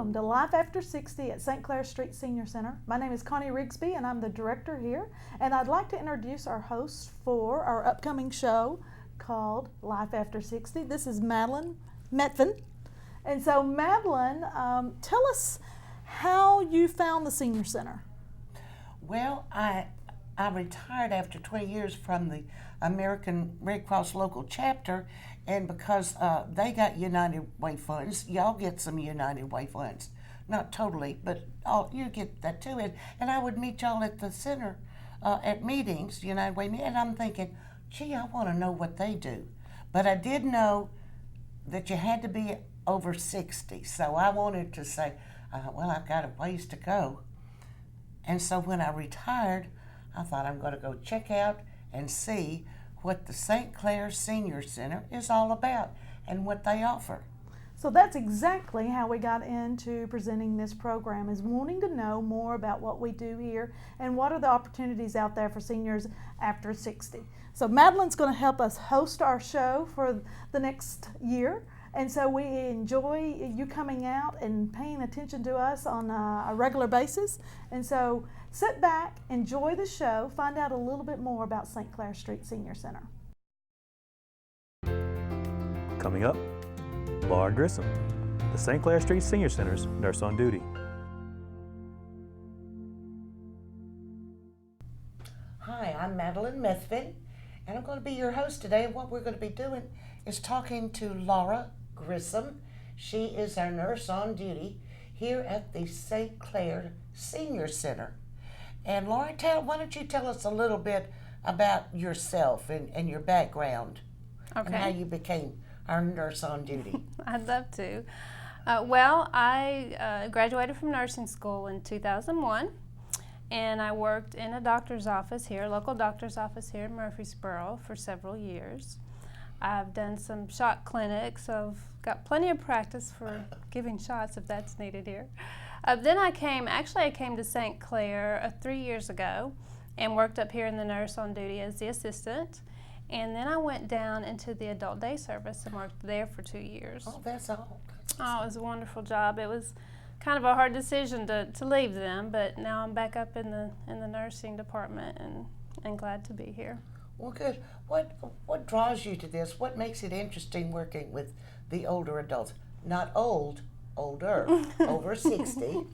welcome to Life After 60 at St. Clair Street Senior Center. My name is Connie Rigsby and I'm the director here. And I'd like to introduce our host for our upcoming show called Life After 60. This is Madeline Metvin. And so Madeline, tell us how you found the Senior Center. Well, I retired after 20 years from the American Red Cross local chapter, and because they got United Way funds, y'all get some United Way funds. Not totally, but you get that too. And I would meet y'all at the center at meetings, United Way meetings, and I'm thinking, gee, I want to know what they do. But I did know that you had to be over 60, so I wanted to say, well, I've got a ways to go. And so when I retired, I thought I'm going to go check out and see what the St. Clair Senior Center is all about and what they offer. So that's exactly how we got into presenting this program, is wanting to know more about what we do here and what are the opportunities out there for seniors after 60. So Madeline's going to help us host our show for the next year. And so we enjoy you coming out and paying attention to us on a regular basis. And so sit back, enjoy the show, find out a little bit more about St. Clair Street Senior Center. Coming up, Laura Grissom, the St. Clair Street Senior Center's nurse on duty. Hi, I'm Madeline Metvin, and I'm going to be your host today. And what we're going to be doing is talking to Laura Grissom. She is our nurse on duty here at the St. Clair Senior Center. And Laura, why don't you tell us a little bit about yourself and your background, and how you became our nurse on duty. I'd love to. Well, I graduated from nursing school in 2001, and I worked in a doctor's office here, local doctor's office here in Murfreesboro for several years. I've done some shot clinics, so I've got plenty of practice for giving shots if that's needed here. Then I came to St. Clair 3 years ago and worked up here in the nurse on duty as the assistant. And then I went down into the adult day service and worked there for 2 years. Oh, that's all. Oh, it was a wonderful job. It was kind of a hard decision to leave them, but now I'm back up in the nursing department and glad to be here. Well, good. What draws you to this? What makes it interesting working with the older adults? Not old, older, over 60.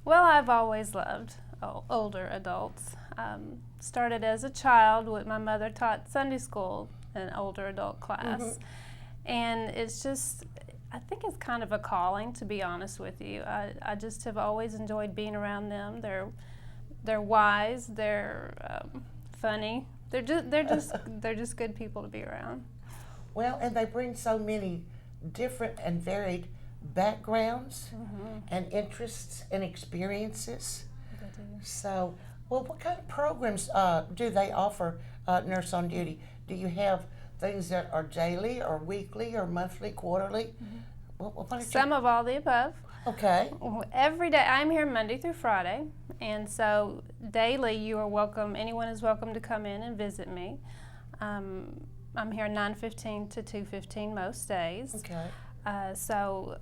Well, I've always loved older adults. Started as a child with my mother taught Sunday school, an older adult class. And it's just, I think it's kind of a calling, to be honest with you. I just have always enjoyed being around them. They're wise, they're funny. They're just good people to be around. Well, and they bring so many different and varied backgrounds and interests and experiences. They do. So, well, what kind of programs do they offer Nurse on Duty? Do you have things that are daily or weekly or monthly, quarterly? Some of all the above. Okay. Every day, I'm here Monday through Friday, and so daily you are welcome, anyone is welcome to come in and visit me. I'm here 9:15 to 2:15 most days. Okay. So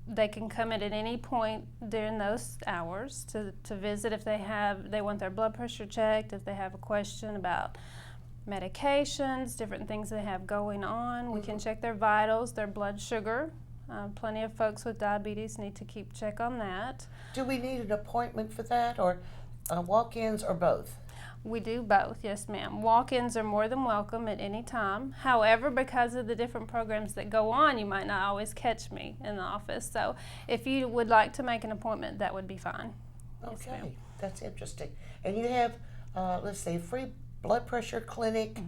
they can come in at any point during those hours to visit if they want their blood pressure checked, if they have a question about medications, different things they have going on. We can check their vitals, their blood sugar. Plenty of folks with diabetes need to keep check on that. Do we need an appointment for that, or walk-ins, or both? We do both, yes ma'am. Walk-ins are more than welcome at any time. However, because of the different programs that go on, you might not always catch me in the office. So if you would like to make an appointment, that would be fine. Yes, Okay, ma'am. that's interesting. And you have, let's see, free blood pressure clinic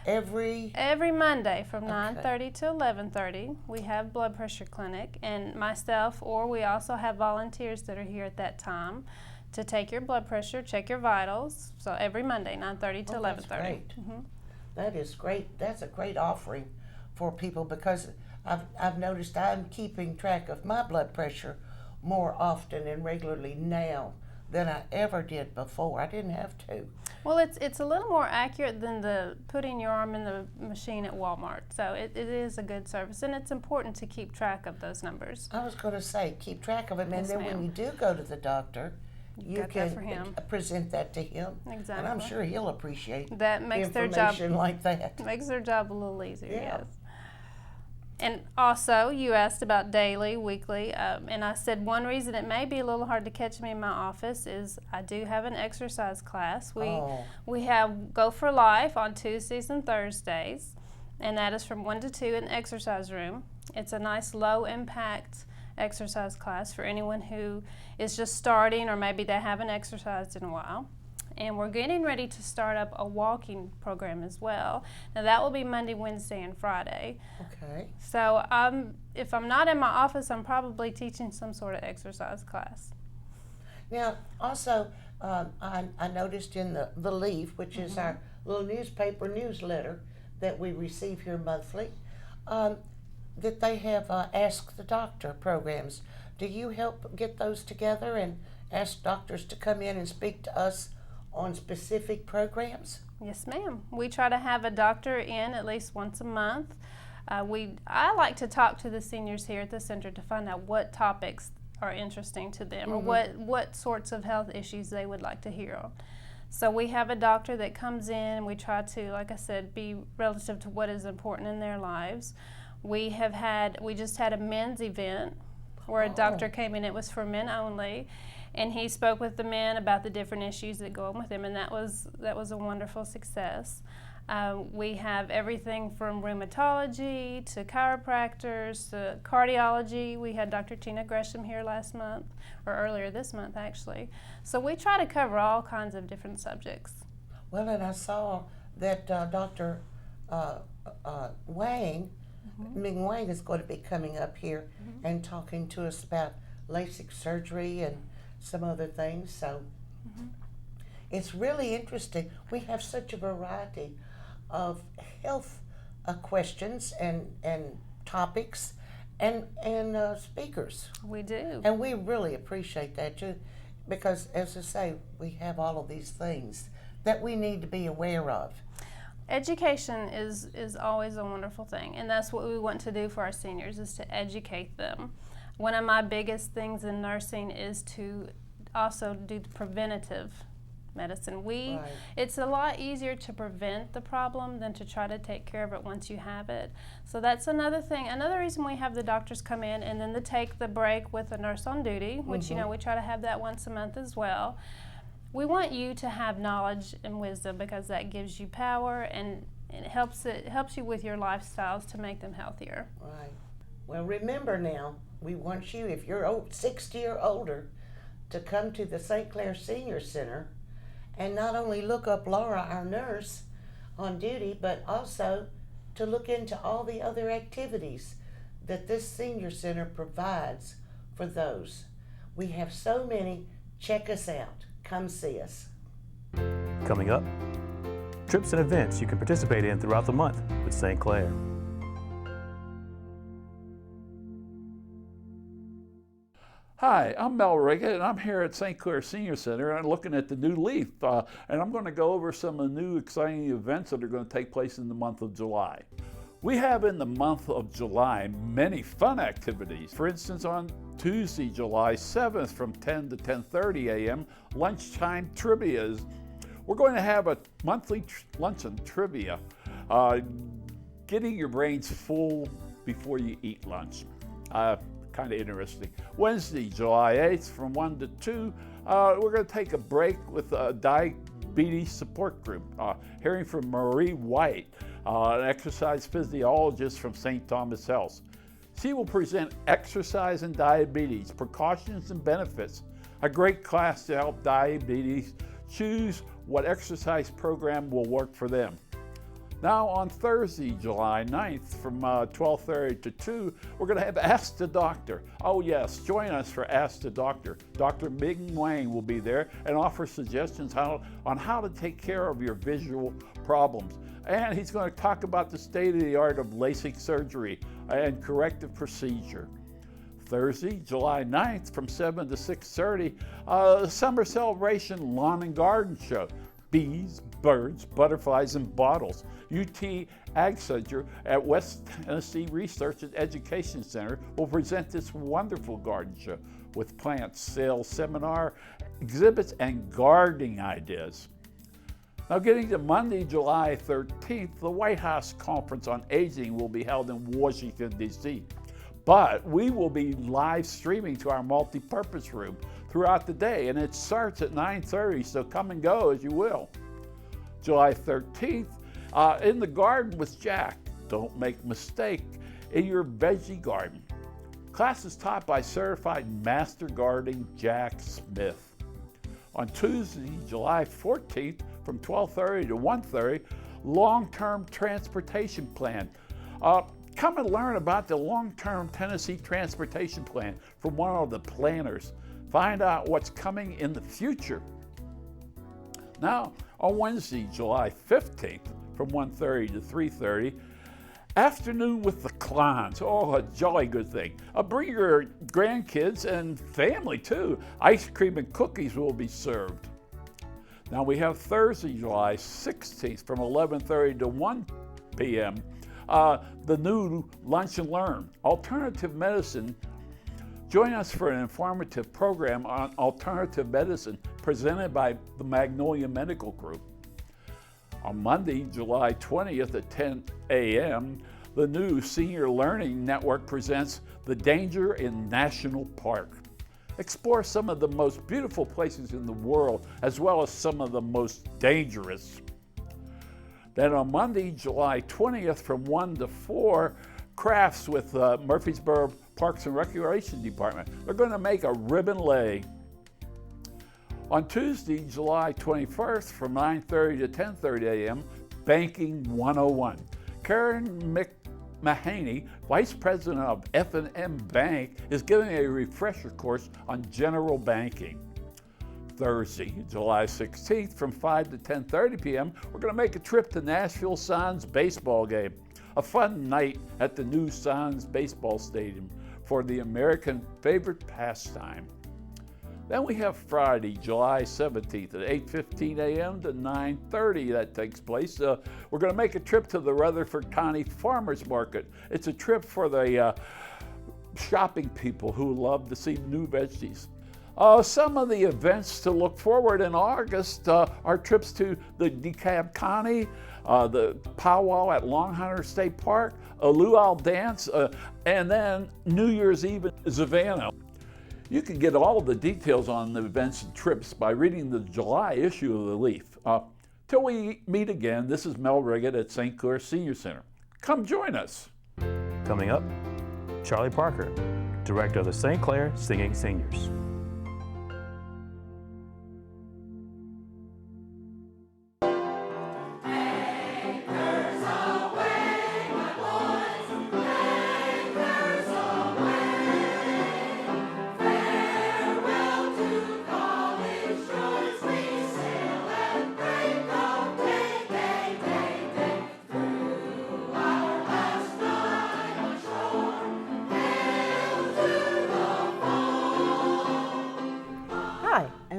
every Monday from 9:30 to 11:30. We have blood pressure clinic, and myself, or we also have volunteers that are here at that time to take your blood pressure, check your vitals. So every Monday, 9:30 to 11:30. That's great. That is great. That's a great offering for people, because I've noticed I'm keeping track of my blood pressure more often and regularly now than I ever did before. I didn't have to. Well, it's a little more accurate than the putting your arm in the machine at Walmart. So it is a good service, and it's important to keep track of those numbers. I was going to say, keep track of them, and Yes, then ma'am. when you do go to the doctor, you got can that for him. present that to him. Exactly. And I'm sure he'll appreciate That makes their job information like that. makes their job a little easier. Yeah. Yes. And also, you asked about daily, weekly, and I said one reason it may be a little hard to catch me in my office is I do have an exercise class. We have Go for Life on Tuesdays and Thursdays, and that is from 1 to 2 in the exercise room. It's a nice low-impact exercise class for anyone who is just starting or maybe they haven't exercised in a while. And we're getting ready to start up a walking program as well. Now that will be Monday, Wednesday, and Friday. Okay. So if I'm not in my office, I'm probably teaching some sort of exercise class. Now, also, I noticed in the Leaf, which is our little newspaper newsletter that we receive here monthly, that they have Ask the Doctor programs. Do you help get those together and ask doctors to come in and speak to us on specific programs? Yes, ma'am. We try to have a doctor in at least once a month. I like to talk to the seniors here at the center to find out what topics are interesting to them or what sorts of health issues they would like to hear on. So we have a doctor that comes in and we try to, like I said, be relative to what is important in their lives. We just had a men's event where a doctor came in. It was for men only. And he spoke with the men about the different issues that go on with them, and that was a wonderful success. We have everything from rheumatology to chiropractors to cardiology. We had Dr. Tina Grissom here last month, or earlier this month actually. So we try to cover all kinds of different subjects. Well, and I saw that Dr. Wang, Ming Wang, is going to be coming up here and talking to us about LASIK surgery and some other things. So it's really interesting. We have such a variety of health questions and topics and speakers. We do. And we really appreciate that too, because as I say, we have all of these things that we need to be aware of. Education is always a wonderful thing, and that's what we want to do for our seniors, is to educate them. One of my biggest things in nursing is to also do the preventative medicine. It's a lot easier to prevent the problem than to try to take care of it once you have it. So that's another thing. Another reason we have the doctors come in and then they take the break with a nurse on duty, which we try to have that once a month as well. We want you to have knowledge and wisdom because that gives you power and it helps you with your lifestyles to make them healthier. Right. Well, remember now, we want you, if you're 60 or older, to come to the St. Clair Senior Center and not only look up Laura, our nurse, on duty, but also to look into all the other activities that this senior center provides for those. We have so many. Check us out. Come see us. Coming up, trips and events you can participate in throughout the month with St. Clair. Hi, I'm Mel Riggett, and I'm here at St. Clair Senior Center, and I'm looking at the new Leaf, and I'm going to go over some of the new exciting events that are going to take place in the month of July. We have in the month of July many fun activities. For instance, on Tuesday, July 7th from 10 to 10:30 a.m., lunchtime trivia. We're going to have a monthly luncheon trivia, getting your brains full before you eat lunch. Kind of interesting. Wednesday, July 8th from 1 to 2, we're going to take a break with a diabetes support group, hearing from Marie White, an exercise physiologist from St. Thomas Health. She will present exercise and diabetes, precautions and benefits, a great class to help diabetes choose what exercise program will work for them. Now on Thursday, July 9th from 12:30 to 2, we're going to have Ask the Doctor. Oh yes, join us for Ask the Doctor. Dr. Ming Wang will be there and offer suggestions on how to take care of your visual problems. And he's going to talk about the state-of-the-art of LASIK surgery and corrective procedure. Thursday, July 9th from 7 to 6:30, the Summer Celebration Lawn and Garden Show. bees, birds, butterflies, and bottles. UT Ag Center at West Tennessee Research and Education Center will present this wonderful garden show with plants, sales, seminar, exhibits, and gardening ideas. Now getting to Monday, July 13th, the White House Conference on Aging will be held in Washington, D.C. But we will be live streaming to our multi-purpose room throughout the day, and it starts at 9:30, so come and go as you will. July 13th, in the garden with Jack. Don't make a mistake in your veggie garden. Class is taught by certified master gardening Jack Smith. On Tuesday, July 14th, from 12:30 to 1:30, long-term transportation plan. Come and learn about the long-term Tennessee transportation plan from one of the planners. Find out what's coming in the future. Now, on Wednesday, July 15th, from 1:30 to 3:30, afternoon with the Kleins. Oh, a jolly good thing. Bring your grandkids and family too. Ice cream and cookies will be served. Now we have Thursday, July 16th, from 11:30 to 1 p.m., the new Lunch and Learn, Alternative Medicine. Join us for an informative program on alternative medicine presented by the Magnolia Medical Group. On Monday, July 20th at 10 a.m., the new Senior Learning Network presents The Danger in National Park. Explore some of the most beautiful places in the world, as well as some of the most dangerous. Then on Monday, July 20th, from 1 to 4, crafts with Murfreesboro Parks and Recreation Department. They're going to make a ribbon lay. On Tuesday, July 21st, from 9:30 to 10:30 a.m., Banking 101. Karen McMahaney, Vice President of F&M Bank, is giving a refresher course on general banking. Thursday, July 16th, from 5 to 10:30 p.m., we're going to make a trip to Nashville Suns baseball game. A fun night at the new Suns baseball stadium for the American favorite pastime. Then we have Friday, July 17th at 8:15 a.m. to 9:30 that takes place. We're going to make a trip to the Rutherford County Farmers Market. It's a trip for the shopping people who love to see new veggies. Some of the events to look forward in August are trips to the DeKalb County, the powwow at Long Hunter State Park, a luau dance, and then New Year's Eve in Savannah. You can get all of the details on the events and trips by reading the July issue of the Leaf. Till we meet again, this is Mel Riggett at St. Clair Senior Center. Come join us. Coming up, Charlie Parker, Director of the St. Clair Singing Seniors.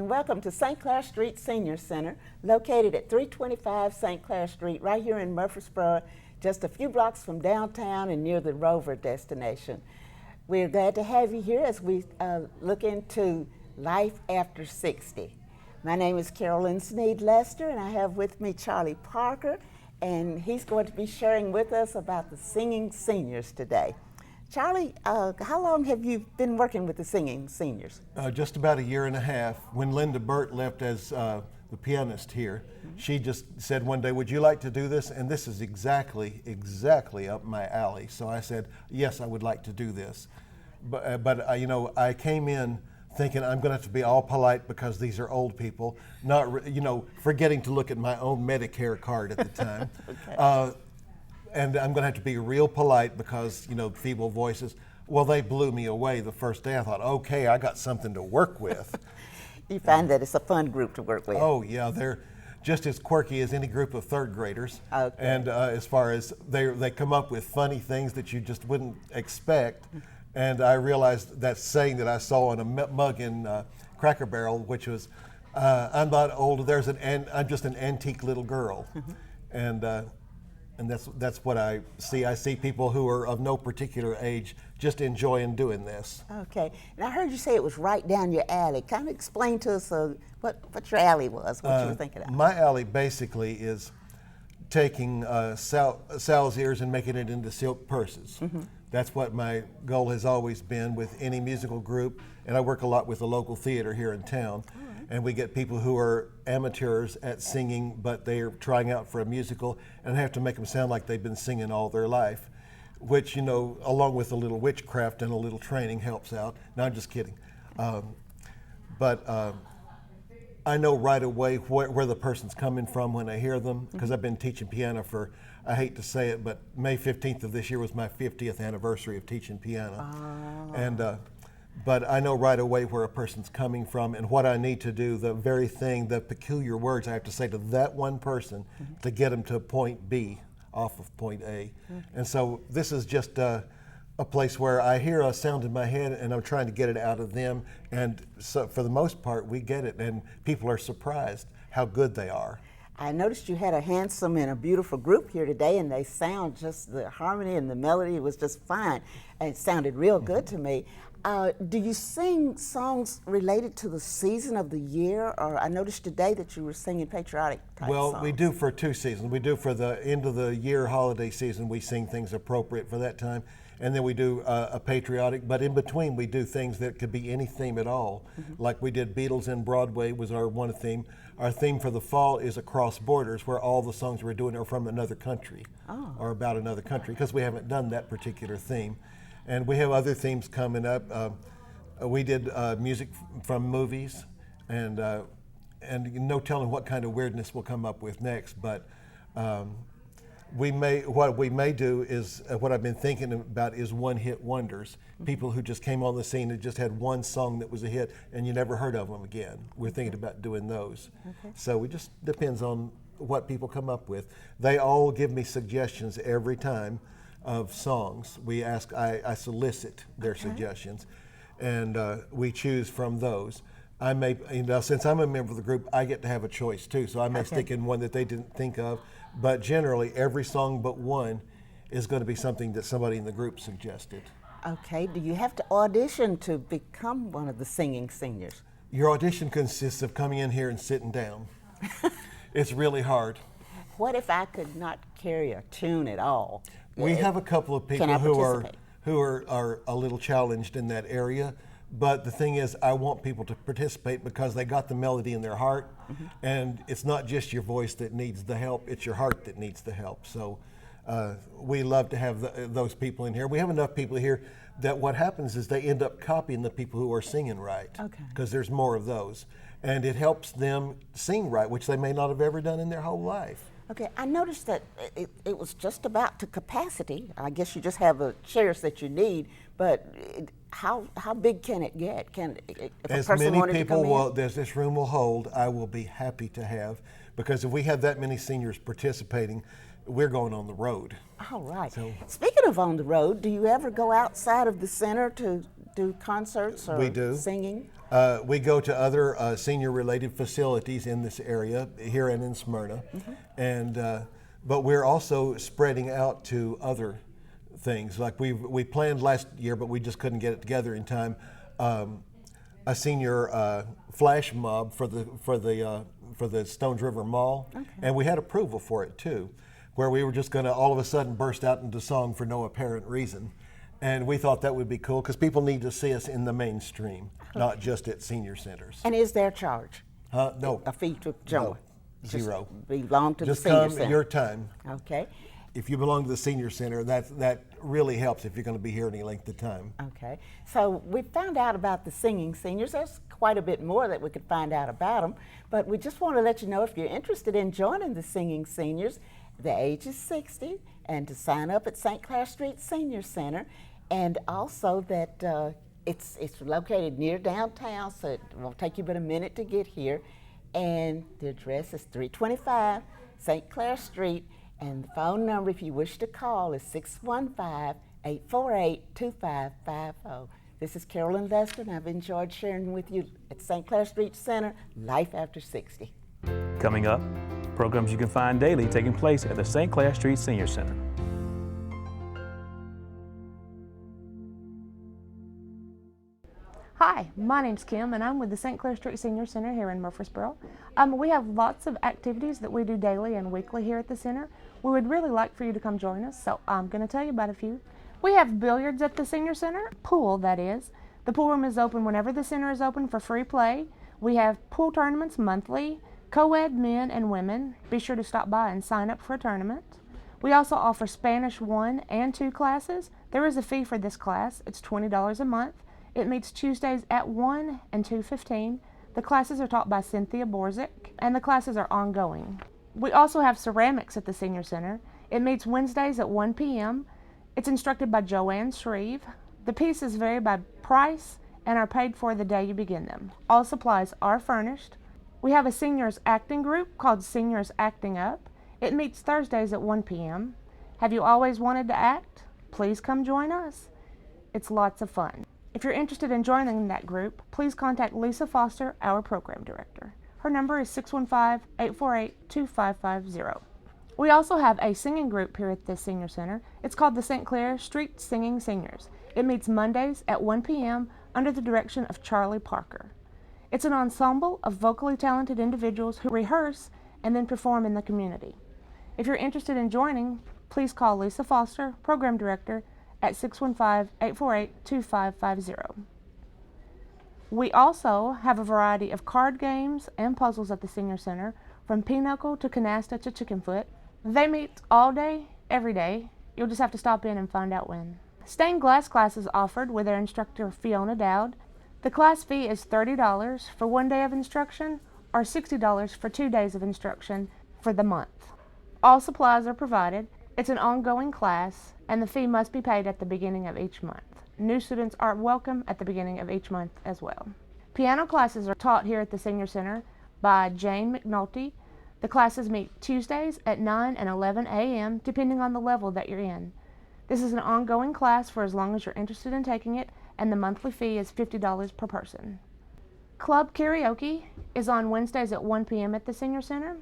Welcome to St. Clair Street Senior Center, located at 325 St. Clair Street, right here in Murfreesboro, just a few blocks from downtown and near the Rover destination. We're glad to have you here as we look into life after 60. My name is Carolyn Sneed Lester, and I have with me Charlie Parker, and he's going to be sharing with us about the Singing Seniors today. Charlie, how long have you been working with the Singing Seniors? Just about a year and a half. When Linda Burt left as the pianist here, she just said one day, "Would you like to do this?" And this is exactly up my alley. So I said, yes, I would like to do this. But you know, I came in thinking I'm going to have to be all polite because these are old people, not forgetting to look at my own Medicare card at the time. Okay. And I'm going to have to be real polite because, feeble voices. Well, they blew me away the first day. I thought, okay, I got something to work with. You find that it's a fun group to work with. Oh, yeah. They're just as quirky as any group of third graders. Okay. And as far as they come up with funny things that you just wouldn't expect. And I realized that saying that I saw on a mug in Cracker Barrel, which was, I'm not old. I'm just an antique little girl, and that's what I see. I see people who are of no particular age just enjoying doing this. Okay. And I heard you say it was right down your alley. Kind of explain to us what your alley was, what you were thinking of. My alley basically is taking sow's ears and making it into silk purses. That's what my goal has always been with any musical group, and I work a lot with the local theater here in town. And we get people who are amateurs at singing, but they are trying out for a musical, and I have to make them sound like they've been singing all their life, which, along with a little witchcraft and a little training helps out. No, I'm just kidding. But I know right away where the person's coming from when I hear them, because I've been teaching piano for, I hate to say it, but May 15th of this year was my 50th anniversary of teaching piano. And but I know right away where a person's coming from and what I need to do, the peculiar words I have to say to that one person to get them to point B off of point A. And so this is just a place where I hear a sound in my head and I'm trying to get it out of them. And so for the most part, we get it, and people are surprised how good they are. I noticed you had a handsome and a beautiful group here today, and they sound just, the harmony and the melody was just fine. And it sounded real good to me. Do you sing songs related to the season of the year? Or I noticed today that you were singing patriotic type songs. Well, we do for 2 seasons. We do for the end of the year holiday season, we sing things appropriate for that time. And then we do a patriotic, but in between we do things that could be any theme at all. Like we did Beatles in Broadway was our one theme. Our theme for the fall is Across Borders, where all the songs we're doing are from another country or about another country, because we haven't done that particular theme. And we have other themes coming up. We did music from movies, and no telling what kind of weirdness we'll come up with next. But what we may do is what I've been thinking about is one-hit wonders. People who just came on the scene and just had one song that was a hit, and you never heard of them again. We're thinking about doing those. So it just depends on what people come up with. They all give me suggestions every time of songs. I solicit their suggestions, and we choose from those. I may, since I'm a member of the group, I get to have a choice too, so I may stick in one that they didn't think of, but generally every song but one is going to be something that somebody in the group suggested. Okay, do you have to audition to become one of the singing seniors? Your audition consists of coming in here and sitting down. It's really hard. What if I could not carry a tune at all? We have a couple of people who are a little challenged in that area, but the thing is, I want people to participate because they got the melody in their heart, and it's not just your voice that needs the help, it's your heart that needs the help. So we love to have those people in here. We have enough people here that what happens is they end up copying the people who are singing right, because there's more of those. And it helps them sing right, which they may not have ever done in their whole life. Okay, I noticed that it was just about to capacity. I guess you just have the chairs that you need, but how big can it get? If as a person many wanted people to come in? as this room will hold, I will be happy to have, because if we have that many seniors participating, we're going on the road. All right. So, speaking of on the road, do you ever go outside of the center to do concerts or we do. Singing? We go to other senior-related facilities in this area, here and in Smyrna, and but we're also spreading out to other things. Like we planned last year, but we just couldn't get it together in time. A senior flash mob for the Stones River Mall, and we had approval for it too, where we were just going to all of a sudden burst out into song for no apparent reason. And we thought that would be cool because people need to see us in the mainstream, not just at senior centers. And is there a charge? No. A fee to join? No. Zero. Just belong to Just the senior come center? your time. Okay. If you belong to the senior center, that really helps if you're going to be here any length of time. Okay. So we found out about the singing seniors. There's quite a bit more that we could find out about them, but we just want to let you know if you're interested in joining the singing seniors, the age is 60, and to sign up at St. Clair Street Senior Center, and also that it's located near downtown, so it won't take you but a minute to get here, and the address is 325 St. Clair Street, and the phone number if you wish to call is 615-848-2550. This is Carolyn Lester, and I've enjoyed sharing with you at St. Clair Street Center, Life After 60. Coming up, programs you can find daily taking place at the St. Clair Street Senior Center. Hi, my name's Kim and I'm with the St. Clair Street Senior Center here in Murfreesboro. We have lots of activities that we do daily and weekly here at the center. We would really like for you to come join us, so I'm going to tell you about a few. We have billiards at the Senior Center, pool that is. The pool room is open whenever the center is open for free play. We have pool tournaments monthly, co-ed men and women. Be sure to stop by and sign up for a tournament. We also offer Spanish 1 and 2 classes. There is a fee for this class. It's $20 a month. It meets Tuesdays at 1 and 2:15. The classes are taught by Cynthia Borzik, and the classes are ongoing. We also have ceramics at the Senior Center. It meets Wednesdays at 1 p.m. It's instructed by Joanne Shreve. The pieces vary by price and are paid for the day you begin them. All supplies are furnished. We have a seniors acting group called Seniors Acting Up. It meets Thursdays at 1 p.m. Have you always wanted to act? Please come join us. It's lots of fun. If you're interested in joining that group, please contact Lisa Foster, our program director. Her number is 615-848-2550. We also have a singing group here at the Senior Center. It's called the St. Clair Street Singing Seniors. It meets Mondays at 1 p.m. under the direction of Charlie Parker. It's an ensemble of vocally talented individuals who rehearse and then perform in the community. If you're interested in joining, please call Lisa Foster, program director, at 615-848-2550. We also have a variety of card games and puzzles at the Senior Center, from pinochle to canasta to chicken foot. They meet all day, every day. You'll just have to stop in and find out when. Stained glass classes offered with their instructor Fiona Dowd. The class fee is $30 for 1 day of instruction or $60 for 2 days of instruction for the month. All supplies are provided. It's an ongoing class, and the fee must be paid at the beginning of each month. New students are welcome at the beginning of each month as well. Piano classes are taught here at the Senior Center by Jane McNulty. The classes meet Tuesdays at 9 and 11 a.m. depending on the level that you're in. This is an ongoing class for as long as you're interested in taking it, and the monthly fee is $50 per person. Club karaoke is on Wednesdays at 1 p.m. at the Senior Center.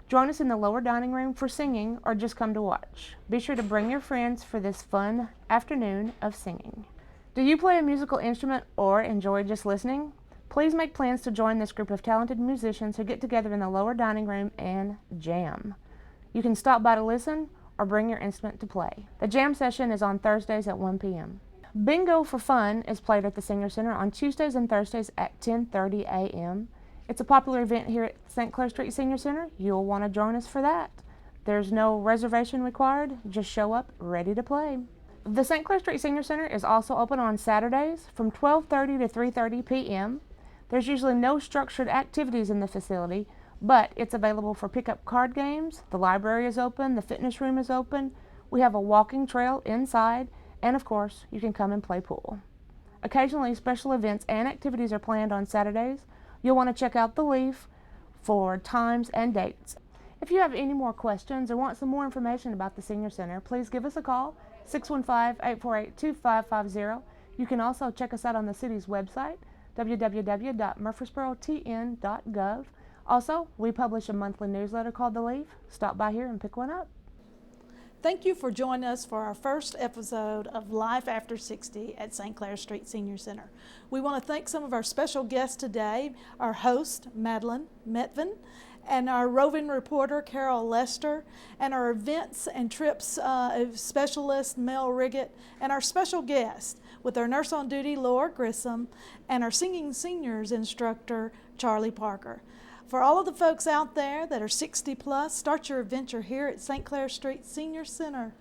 Join us in the lower dining room for singing or just come to watch. Be sure to bring your friends for this fun afternoon of singing. Do you play a musical instrument or enjoy just listening? Please make plans to join this group of talented musicians who get together in the lower dining room and jam. You can stop by to listen or bring your instrument to play. The jam session is on Thursdays at 1 p.m. Bingo for fun is played at the Senior Center on Tuesdays and Thursdays at 10:30 a.m. It's a popular event here at St. Clair Street Senior Center. You'll want to join us for that. There's no reservation required. Just show up ready to play. The St. Clair Street Senior Center is also open on Saturdays from 12:30 to 3:30 p.m. There's usually no structured activities in the facility, but it's available for pickup card games. The library is open. The fitness room is open. We have a walking trail inside, and of course, you can come and play pool. Occasionally, special events and activities are planned on Saturdays. You'll want to check out the leaf for times and dates. If you have any more questions or want some more information about the Senior Center, please give us a call, 615-848-2550. You can also check us out on the city's website, www.murfreesborotn.gov. Also, we publish a monthly newsletter called The Leaf. Stop by here and pick one up. Thank you for joining us for our first episode of Life After 60 at St. Clair Street Senior Center. We want to thank some of our special guests today, our host, Madeline Metvin, and our roving reporter, Carol Lester, and our events and trips specialist, Mel Riggett, and our special guest with our nurse on duty, Laura Grissom, and our singing seniors instructor, Charlie Parker. For all of the folks out there that are 60 plus, start your adventure here at St. Clair Street Senior Center.